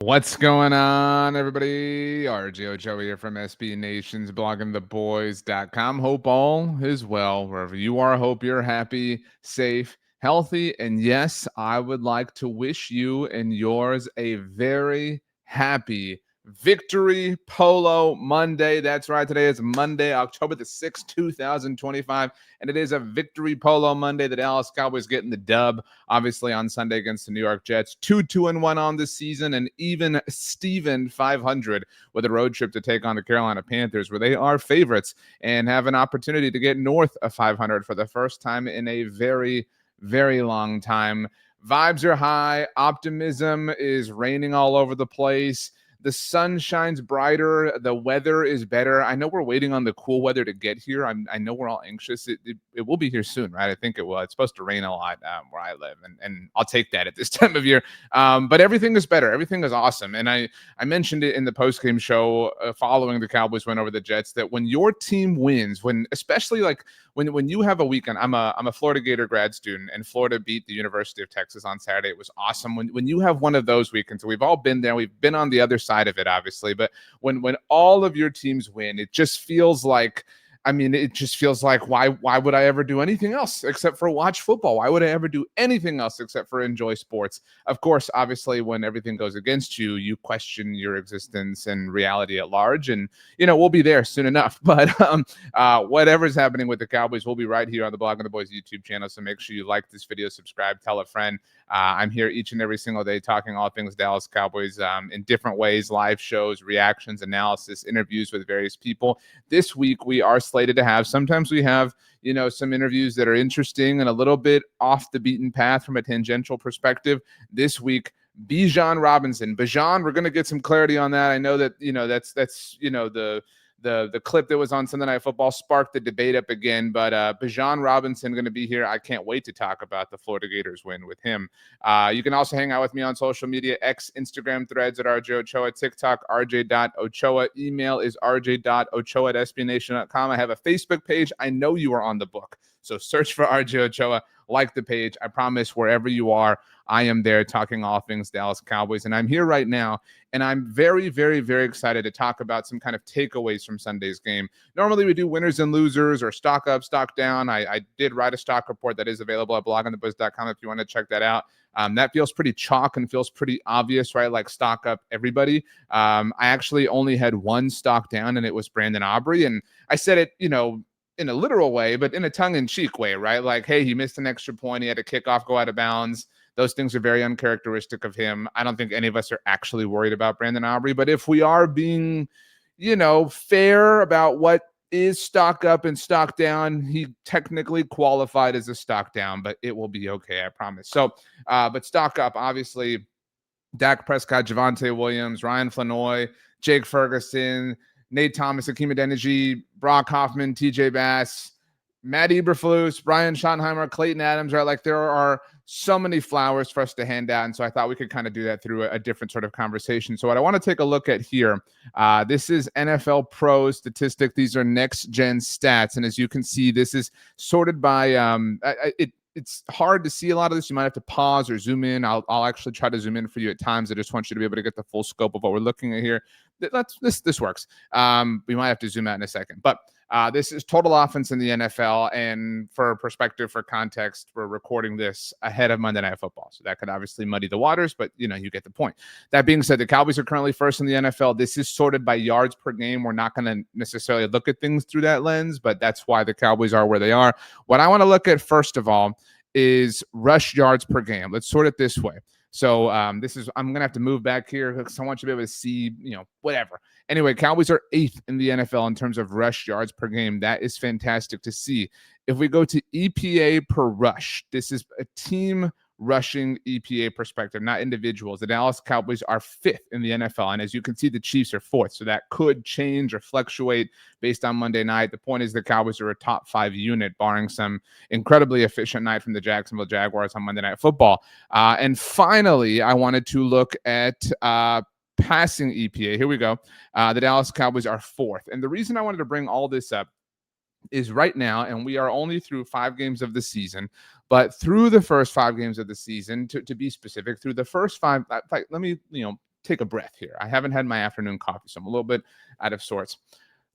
What's going on, everybody? RJ Ochoa here from SB Nation's bloggingtheboys.com. Hope all is well wherever you are. Hope you're happy, safe, healthy. And yes, I would like to wish you and yours a very happy Victory Polo Monday. That's right. Today is Monday, October the 6th, 2025. And it is a Victory Polo Monday. The Dallas Cowboys getting the dub, obviously, on Sunday against the New York Jets. 2-2-1 on this season, and even Steven 500 with a road trip to take on the Carolina Panthers, where they are favorites and have an opportunity to get north of 500 for the first time in a very, very long time. Vibes are high. Optimism is reigning all over the place. The sun shines brighter. The weather is better. I know we're waiting on the cool weather to get here. I know we're all anxious. It will be here soon, right? I think it will. It's supposed to rain a lot where I live, and I'll take that at this time of year. But everything is better. Everything is awesome. And I mentioned it in the post-game show following the Cowboys win over the Jets that when your team wins, when especially like when you have a weekend, I'm a Florida Gator grad student, and Florida beat the University of Texas on Saturday. It was awesome. When you have one of those weekends, we've all been there. We've been on the other side of it, obviously, but when all of your teams win, it just feels like, it just feels like why would I ever do anything else except for watch football? Why would I ever do anything else except for enjoy sports? Of course, obviously, when everything goes against you, you question your existence and reality at large. And we'll be there soon enough. But whatever's happening with the Cowboys, we'll be right here on the Blog of the Boys YouTube channel. So make sure you like this video, subscribe, tell a friend. I'm here each and every single day talking all things Dallas Cowboys in different ways: live shows, reactions, analysis, interviews with various people. This week we are slated to have, sometimes we have, some interviews that are interesting and a little bit off the beaten path from a tangential perspective. This week, Bijan Robinson. Bijan, we're going to get some clarity on that. I know that, that's the clip that was on Sunday Night Football sparked the debate up again, but Bijan Robinson going to be here. I can't wait to talk about the Florida Gators win with him. You can also hang out with me on social media: X, Instagram, Threads at RJ Ochoa, TikTok, rj.ochoa. Email is rj.ochoa@sbnation.com. I have a Facebook page. I know you are on the book, so search for RJ Ochoa. Like the page. I promise wherever you are, I am there talking all things Dallas Cowboys. And I'm here right now, and I'm very, very, very excited to talk about some kind of takeaways from Sunday's game. Normally we do winners and losers or stock up, stock down. I did write a stock report that is available at bloggingtheboys.com if you want to check that out. That feels pretty chalk and feels pretty obvious, right? Like stock up everybody. I actually only had one stock down, and it was Brandon Aubrey. And I said it, in a literal way, but in a tongue-in-cheek way, right? Like, hey, he missed an extra point. He had a kickoff go out of bounds. Those things are very uncharacteristic of him. I don't think any of us are actually worried about Brandon Aubrey. But if we are being, fair about what is stock up and stock down, he technically qualified as a stock down, but it will be okay, I promise. So, but stock up, obviously, Dak Prescott, Javvante Williams, Ryan Flanoy, Jake Ferguson, Nate Thomas, Akeem Adeniji, Brock Hoffman, TJ Bass, Matt Eberflus, Brian Schottenheimer, Clayton Adams, right? Like there are so many flowers for us to hand out. And so I thought we could kind of do that through a different sort of conversation. So what I want to take a look at here, this is NFL Pro statistic. These are next gen stats. And as you can see, this is sorted by, it's hard to see a lot of this. You might have to pause or zoom in. I'll actually try to zoom in for you at times. I just want you to be able to get the full scope of what we're looking at here. This works. We might have to zoom out in a second, but this is total offense in the NFL. And for perspective, for context, we're recording this ahead of Monday Night Football. So that could obviously muddy the waters, but you get the point. That being said, the Cowboys are currently first in the NFL. This is sorted by yards per game. We're not going to necessarily look at things through that lens, but that's why the Cowboys are where they are. What I want to look at first of all is rush yards per game. Let's sort it this way. So I'm going to have to move back here because I want you to be able to see, whatever. Anyway, Cowboys are 8th in the NFL in terms of rush yards per game. That is fantastic to see. If we go to EPA per rush, this is a team rushing EPA perspective, not individuals. The Dallas Cowboys are 5th in the NFL. And as you can see, the Chiefs are 4th. So that could change or fluctuate based on Monday night. The point is the Cowboys are a top 5 unit, barring some incredibly efficient night from the Jacksonville Jaguars on Monday Night Football. And finally, I wanted to look at passing EPA. Here we go. The Dallas Cowboys are 4th. And the reason I wanted to bring all this up is right now, and we are only through 5 games of the season, but through the first 5 games of the season, to be specific, through the first 5, let me, take a breath here. I haven't had my afternoon coffee, so I'm a little bit out of sorts.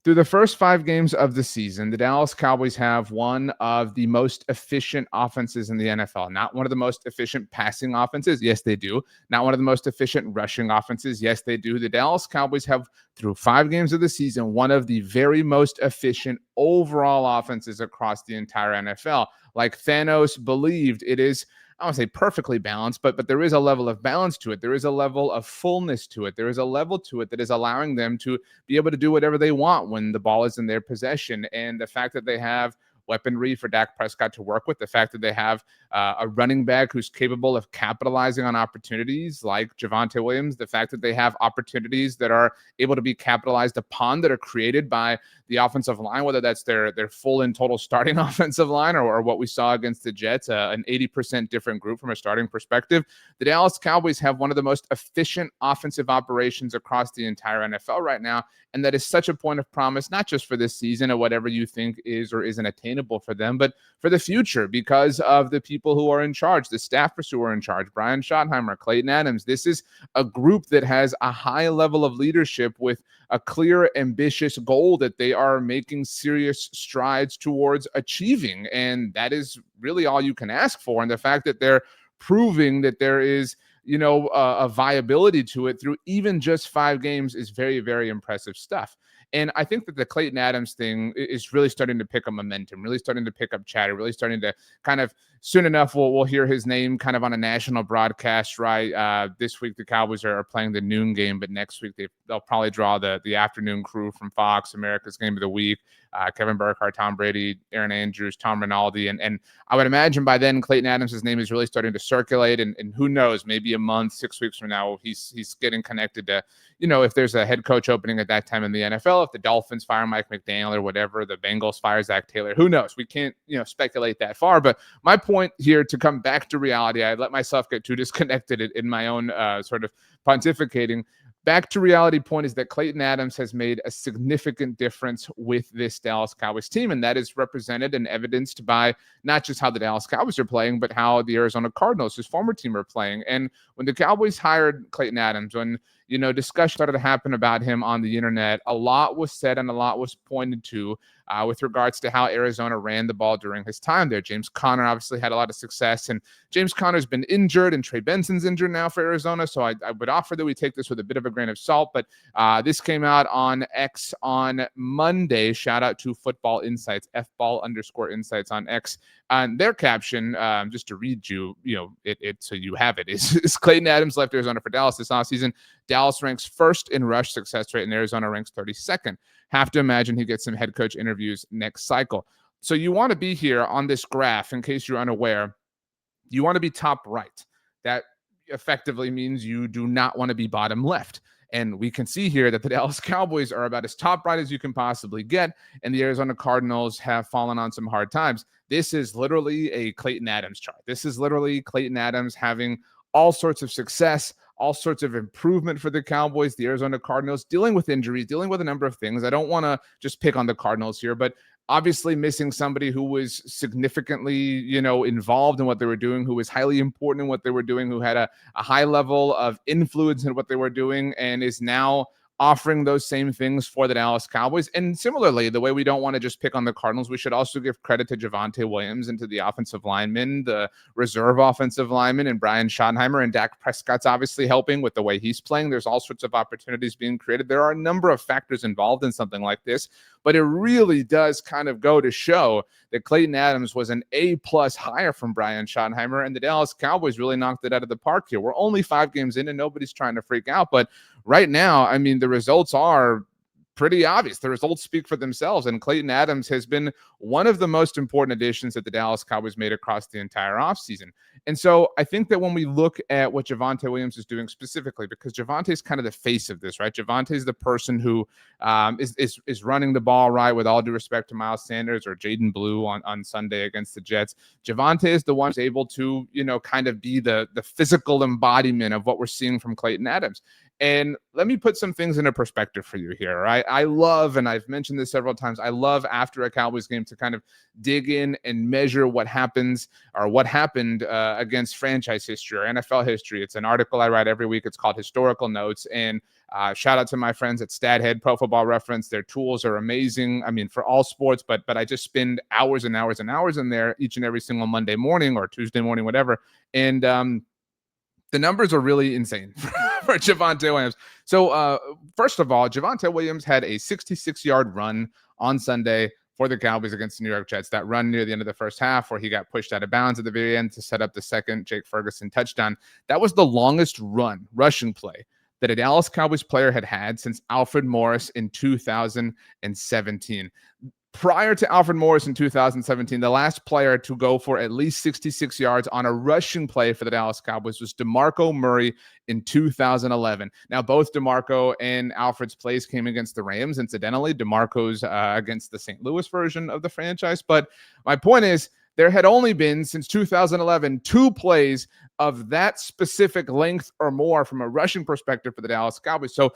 Through the first 5 games of the season, the Dallas Cowboys have one of the most efficient offenses in the NFL. Not one of the most efficient passing offenses. Yes, they do. Not one of the most efficient rushing offenses. Yes, they do. The Dallas Cowboys have, through 5 games of the season, one of the very most efficient overall offenses across the entire NFL. Like Thanos believed, it is, I don't want to say perfectly balanced, but there is a level of balance to it. There is a level of fullness to it. There is a level to it that is allowing them to be able to do whatever they want when the ball is in their possession. And the fact that they have weaponry for Dak Prescott to work with, the fact that they have a running back who's capable of capitalizing on opportunities like Javvante Williams, the fact that they have opportunities that are able to be capitalized upon that are created by the offensive line, whether that's their full and total starting offensive line or what we saw against the Jets, an 80% different group from a starting perspective. The Dallas Cowboys have one of the most efficient offensive operations across the entire NFL right now. And that is such a point of promise, not just for this season or whatever you think is or isn't attainable for them, but for the future because of the people who are in charge, the staffers who are in charge, Brian Schottenheimer, Clayton Adams. This is a group that has a high level of leadership with a clear, ambitious goal that they are making serious strides towards achieving. And that is really all you can ask for. And the fact that they're proving that there is a viability to it through even just 5 games is very, very impressive stuff. And I think that the Clayton Adams thing is really starting to pick up momentum, really starting to pick up chatter, really starting to kind of soon enough we'll hear his name kind of on a national broadcast, right? This week the Cowboys are playing the noon game, but next week they'll probably draw the afternoon crew from Fox, America's Game of the Week. Kevin Burkhardt, Tom Brady, Aaron Andrews, Tom Rinaldi. And I would imagine by then Clayton Adams' name is really starting to circulate. And who knows, maybe a month, 6 weeks from now, he's getting connected to, if there's a head coach opening at that time in the NFL, if the Dolphins fire Mike McDaniel or whatever, the Bengals fire Zach Taylor, who knows? We can't, speculate that far. But my point here, to come back to reality, I let myself get too disconnected in my own sort of pontificating. Back to reality point is that Clayton Adams has made a significant difference with this Dallas Cowboys team, and that is represented and evidenced by not just how the Dallas Cowboys are playing, but how the Arizona Cardinals, his former team, are playing. And when the Cowboys hired Clayton Adams, when discussion started to happen about him on the internet, a lot was said and a lot was pointed to with regards to how Arizona ran the ball during his time there. James Conner obviously had a lot of success, and James Conner's been injured, and Trey Benson's injured now for Arizona. So I would offer that we take this with a bit of a grain of salt. But this came out on X on Monday. Shout out to Football Insights, _insights on X. And their caption, just to read you, it so you have it, is Clayton Adams left Arizona for Dallas this offseason. Dallas ranks first in rush success rate, and Arizona ranks 32nd. Have to imagine he gets some head coach interviews next cycle. So you want to be here on this graph, in case you're unaware, you want to be top right. That effectively means you do not want to be bottom left. And we can see here that the Dallas Cowboys are about as top right as you can possibly get, and the Arizona Cardinals have fallen on some hard times. This is literally a Clayton Adams chart. This is literally Clayton Adams having all sorts of success, all sorts of improvement for the Cowboys. The Arizona Cardinals dealing with injuries, dealing with a number of things. I don't want to just pick on the Cardinals here, but obviously missing somebody who was significantly, involved in what they were doing, who was highly important in what they were doing, who had a high level of influence in what they were doing, and is now offering those same things for the Dallas Cowboys. And similarly, the way we don't want to just pick on the Cardinals, we should also give credit to Javvante Williams and to the offensive linemen, the reserve offensive linemen, and Brian Schottenheimer, and Dak Prescott's obviously helping with the way he's playing. There's all sorts of opportunities being created. There are a number of factors involved in something like this, but it really does kind of go to show that Clayton Adams was an A+ hire from Brian Schottenheimer, and the Dallas Cowboys really knocked it out of the park here. We're only 5 games in and nobody's trying to freak out, but right now, I mean, the results are pretty obvious. The results speak for themselves, and Clayton Adams has been one of the most important additions that the Dallas Cowboys made across the entire offseason. And so I think that when we look at what Javvante Williams is doing specifically, because Javvante is kind of the face of this, right? Javvante is the person who is running the ball, right, with all due respect to Miles Sanders or Jaden Blue on Sunday against the Jets. Javvante is the one who's able to, kind of be the physical embodiment of what we're seeing from Clayton Adams. And let me put some things into perspective for you here, right? I love, and I've mentioned this several times, I love after a Cowboys game to kind of dig in and measure what happens or what happened against franchise history or NFL history. It's an article I write every week. It's called Historical Notes. And shout out to my friends at StatHead, Pro Football Reference. Their tools are amazing. I mean, for all sports, but I just spend hours and hours and hours in there each and every single Monday morning or Tuesday morning, whatever. And the numbers are really insane for Javvante Williams. So first of all, Javvante Williams had a 66-yard run on Sunday for the Cowboys against the New York Jets. That run near the end of the first half where he got pushed out of bounds at the very end to set up the second Jake Ferguson touchdown. That was the longest rushing play that a Dallas Cowboys player had since Alfred Morris in 2017. Prior to Alfred Morris in 2017, the last player to go for at least 66 yards on a rushing play for the Dallas Cowboys was DeMarco Murray in 2011. Now, both DeMarco and Alfred's plays came against the Rams. Incidentally, DeMarco's against the St. Louis version of the franchise. But my point is, there had only been, since 2011, 2 plays of that specific length or more from a rushing perspective for the Dallas Cowboys. So,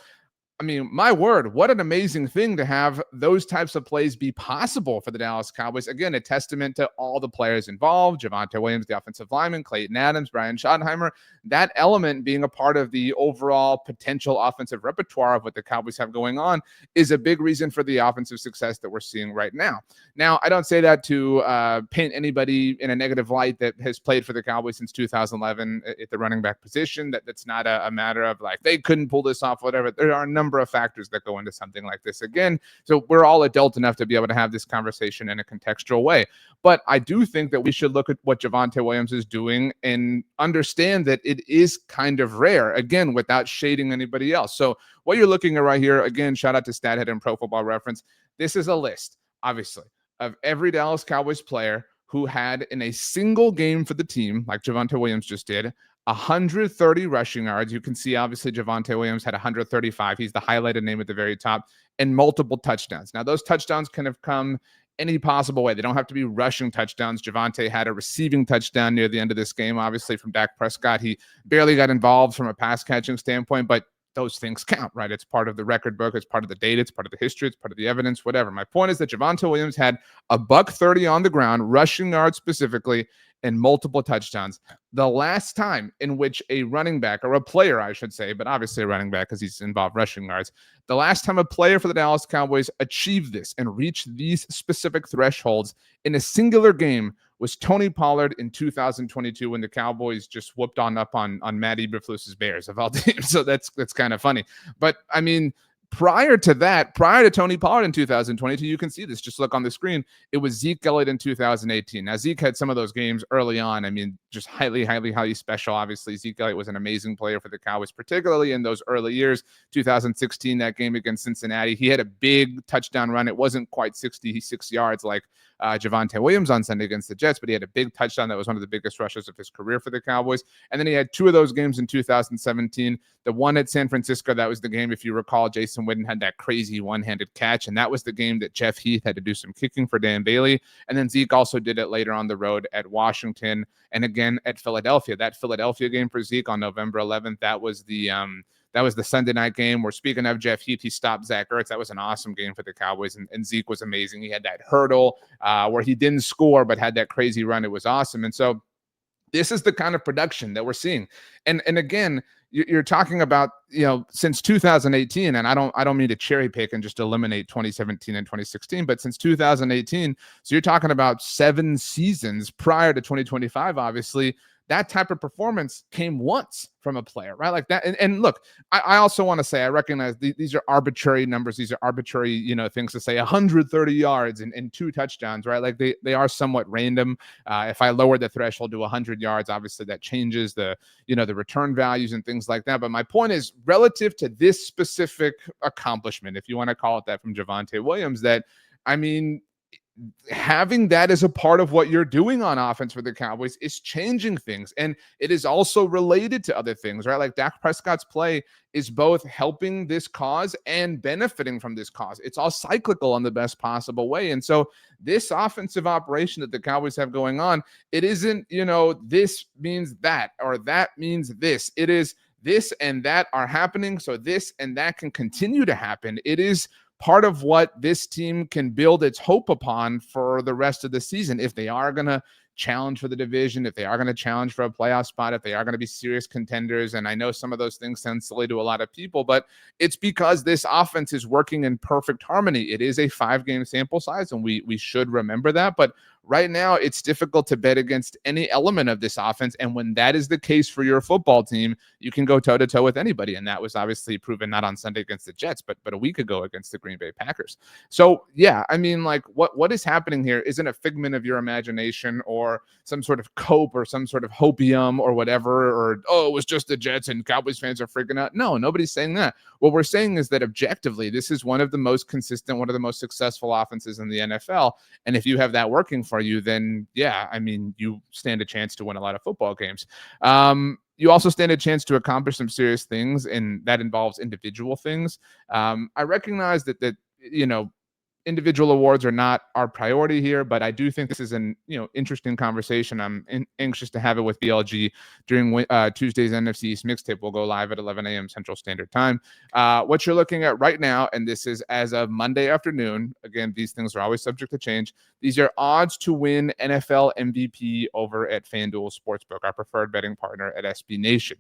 I mean, my word, what an amazing thing to have those types of plays be possible for the Dallas Cowboys. Again, a testament to all the players involved, Javvante Williams, the offensive lineman, Clayton Adams, Brian Schottenheimer, that element being a part of the overall potential offensive repertoire of what the Cowboys have going on is a big reason for the offensive success that we're seeing right now. Now, I don't say that to paint anybody in a negative light that has played for the Cowboys since 2011 at the running back position. That's not a matter of like, they couldn't pull this off, whatever. There are a number of factors that go into something like this again. So we're all adult enough to be able to have this conversation in a contextual way. But I do think that we should look at what Javvante Williams is doing and understand that it is kind of rare, again, without shading anybody else. So what you're looking at right here, again, shout out to StatHead and Pro Football Reference. This is a list, obviously, of every Dallas Cowboys player who had in a single game for the team, like Javvante Williams just did, 130 rushing yards. You can see, obviously, Javvante Williams had 135. He's the highlighted name at the very top, and multiple touchdowns. Now, those touchdowns can have come any possible way. They don't have to be rushing touchdowns. Javvante had a receiving touchdown near the end of this game, obviously, from Dak Prescott. He barely got involved from a pass catching standpoint, but those things count, right? It's part of the record book. It's part of the data. It's part of the history. It's part of the evidence, whatever. My point is that Javvante Williams had $130 on the ground, rushing yards specifically, and multiple touchdowns. The last time in which a running back, or a player, I should say, but obviously a running back because he's involved rushing yards, the last time a player for the Dallas Cowboys achieved this and reached these specific thresholds in a singular game was Tony Pollard in 2022 when the Cowboys just whooped up on Matt Eberflus's Bears of all teams. So that's kind of funny. But I mean, prior to Tony Pollard in 2022, you can see this. Just look on the screen. It was Zeke Elliott in 2018. Now, Zeke had some of those games early on. I mean, just highly special. Obviously, Zeke Elliott was an amazing player for the Cowboys, particularly in those early years. 2016, that game against Cincinnati, he had a big touchdown run. It wasn't quite 66 yards like Javvante Williams on Sunday against the Jets, but he had a big touchdown that was one of the biggest rushes of his career for the Cowboys. And then he had 2 of those games in 2017. The one at San Francisco, that was the game, if you recall, Jason Witten had that crazy one-handed catch, and that was the game that Jeff Heath had to do some kicking for Dan Bailey. And then Zeke also did it later on the road at Washington and again at Philadelphia. That Philadelphia game for Zeke on November 11th, that was the Sunday night game where, speaking of Jeff Heath, he stopped Zach Ertz. That was an awesome game for the Cowboys, and Zeke was amazing. He had that hurdle where he didn't score but had that crazy run. It was awesome. And so this is the kind of production that we're seeing. And again, you're talking about, since 2018, and I don't mean to cherry pick and just eliminate 2017 and 2016, but since 2018, so you're talking about 7 seasons prior to 2025, obviously, that type of performance came once from a player, right? Like that. And look, I also want to say, I recognize these are arbitrary numbers. These are arbitrary, things to say. 130 yards and 2 touchdowns, right? Like they are somewhat random. If I lower the threshold to 100 yards, obviously that changes the return values and things like that. But my point is, relative to this specific accomplishment, if you want to call it that, from Javvante Williams, that, I mean, having that as a part of what you're doing on offense for the Cowboys is changing things. And it is also related to other things, right? Like Dak Prescott's play is both helping this cause and benefiting from this cause. It's all cyclical in the best possible way. And so this offensive operation that the Cowboys have going on, it isn't, this means that, or that means this. It is, this and that are happening, so this and that can continue to happen. It is part of what this team can build its hope upon for the rest of the season. If they are going to challenge for the division, if they are going to challenge for a playoff spot, if they are going to be serious contenders. And I know some of those things sound silly to a lot of people, but it's because this offense is working in perfect harmony. It is a 5-game sample size, and we should remember that. But right now, it's difficult to bet against any element of this offense. And when that is the case for your football team, you can go toe-to-toe with anybody. And that was obviously proven not on Sunday against the Jets, but a week ago against the Green Bay Packers. So, yeah, I mean, like, what is happening here isn't a figment of your imagination or some sort of cope or some sort of hopium or whatever, or, oh, it was just the Jets and Cowboys fans are freaking out. No, nobody's saying that. What we're saying is that objectively, this is one of the most consistent, one of the most successful offenses in the NFL. And if you have that working for you, then yeah, I mean, you stand a chance to win a lot of football games. You also stand a chance to accomplish some serious things, and that involves individual things. I recognize that individual awards are not our priority here, but I do think this is an interesting conversation. I'm anxious to have it with BLG during Tuesday's NFC East mixtape. We'll go live at 11 a.m. Central Standard Time. What you're looking at right now, and this is as of Monday afternoon. Again, these things are always subject to change. These are odds to win NFL MVP over at FanDuel Sportsbook, our preferred betting partner at SB Nation.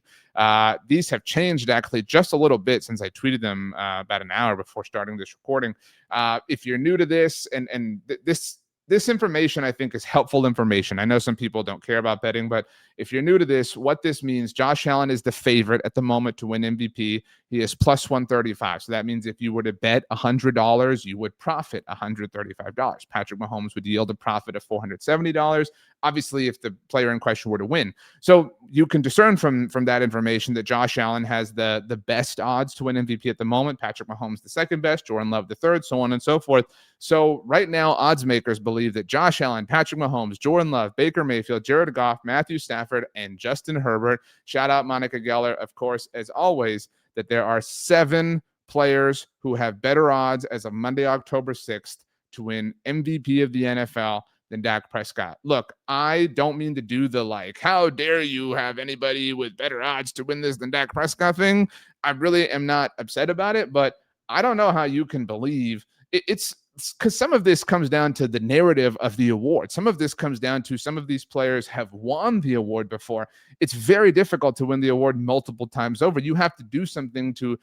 These have changed actually just a little bit since I tweeted them about an hour before starting this recording. If you're new to this, and this information, I think, is helpful information. I know some people don't care about betting, but if you're new to this, what this means, Josh Allen is the favorite at the moment to win MVP. He is plus 135. So that means if you were to bet $100, you would profit $135. Patrick Mahomes would yield a profit of $470. Obviously, if the player in question were to win. So you can discern from that information that Josh Allen has the best odds to win MVP at the moment. Patrick Mahomes the second best, Jordan Love the third, so on and so forth. So right now, odds makers believe that Josh Allen, Patrick Mahomes, Jordan Love, Baker Mayfield, Jared Goff, Matthew Stafford, and Justin Herbert. Shout out Monica Geller, of course, as always, that there are 7 players who have better odds as of Monday, October 6th to win MVP of the NFL than Dak Prescott. Look, I don't mean to do the how dare you have anybody with better odds to win this than Dak Prescott thing. I really am not upset about it, but I don't know how you can believe it's because some of this comes down to the narrative of the award. Some of this comes down to some of these players have won the award before. It's very difficult to win the award multiple times over. You have to do something to,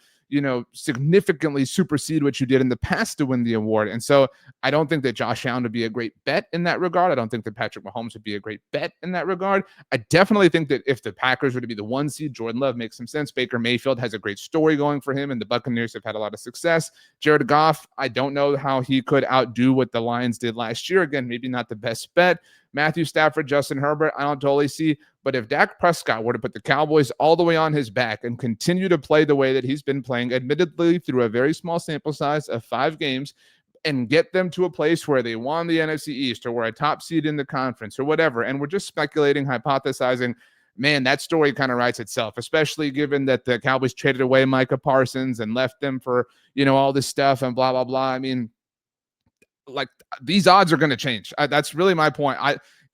significantly supersede what you did in the past to win the award. And so I don't think that Josh Allen would be a great bet in that regard. I don't think that Patrick Mahomes would be a great bet in that regard. I definitely think that if the Packers were to be the 1 seed, Jordan Love makes some sense. Baker Mayfield has a great story going for him, and the Buccaneers have had a lot of success. Jared Goff, I don't know how he could outdo what the Lions did last year. Again, maybe not the best bet. Matthew Stafford, Justin Herbert, I don't totally see. But if Dak Prescott were to put the Cowboys all the way on his back and continue to play the way that he's been playing, admittedly through a very small sample size of 5 games, and get them to a place where they won the NFC East or were a top seed in the conference or whatever, and we're just speculating, hypothesizing, man, that story kind of writes itself, especially given that the Cowboys traded away Micah Parsons and left them for, all this stuff and blah, blah, blah. I mean, these odds are going to change. That's really my point.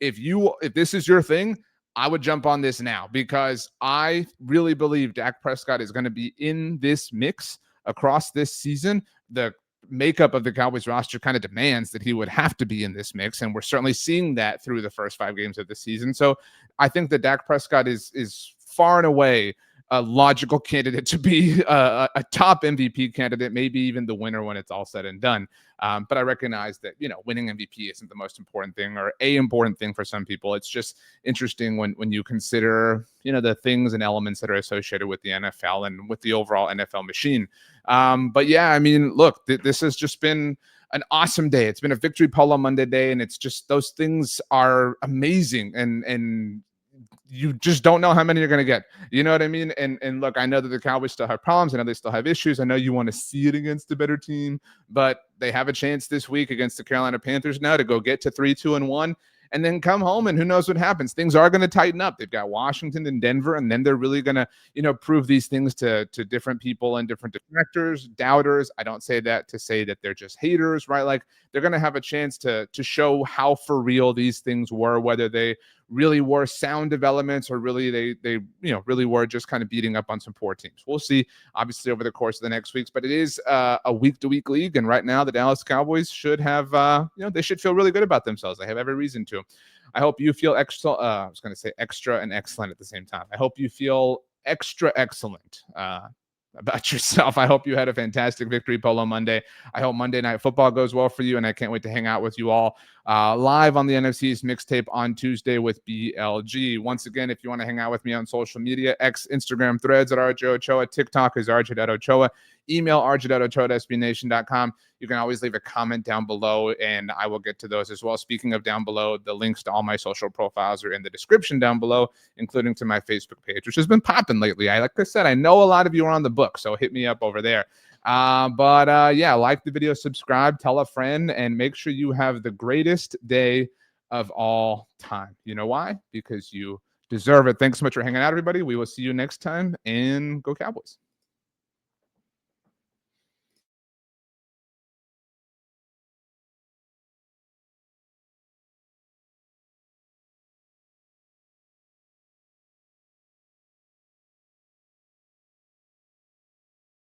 If this is your thing, I would jump on this now because I really believe Dak Prescott is going to be in this mix across this season. The makeup of the Cowboys roster kind of demands that he would have to be in this mix, and we're certainly seeing that through the first 5 games of the season. So I think that Dak Prescott is far and away a logical candidate to be a top MVP candidate, maybe even the winner when it's all said and done. But I recognize that, winning MVP isn't the most important thing or a important thing for some people. It's just interesting when you consider, the things and elements that are associated with the NFL and with the overall NFL machine. But yeah, I mean, look, this has just been an awesome day. It's been a Victory Polo Monday day, and it's just, those things are amazing. And you just don't know how many you're going to get. You know what I mean? And look, I know that the Cowboys still have problems. I know they still have issues. I know you want to see it against a better team, but they have a chance this week against the Carolina Panthers now to go get to 3-2-1 and then come home, and who knows what happens. Things are going to tighten up. They've got Washington and Denver, and then they're really going to, prove these things to different people and different detractors, doubters. I don't say that to say that they're just haters, right? Like, they're going to have a chance to show how for real these things were, whether they really were sound developments, or really they really were just kind of beating up on some poor teams. We'll see, obviously, over the course of the next weeks. But it is a week-to-week league, and right now the Dallas Cowboys should have they should feel really good about themselves. They have every reason to. I hope you feel extra. I was going to say extra and excellent at the same time. I hope you feel extra excellent about yourself. I hope you had a fantastic victory Polo Monday. I hope Monday Night Football goes well for you, and I can't wait to hang out with you all live on the NFC's mixtape on Tuesday with BLG. Once again, if you want to hang out with me on social media, Instagram threads at RJ Ochoa, TikTok is RJ.Ochoa, email RJ.Ochoa@SBNation.com. You can always leave a comment down below, and I will get to those as well. Speaking of down below, the links to all my social profiles are in the description down below, including to my Facebook page, which has been popping lately. Like I said, I know a lot of you are on the book, so hit me up over there. Yeah, like the video, subscribe, tell a friend, and make sure you have the greatest day of all time. You know why? Because you deserve it. Thanks so much for hanging out, everybody. We will see you next time, and go Cowboys.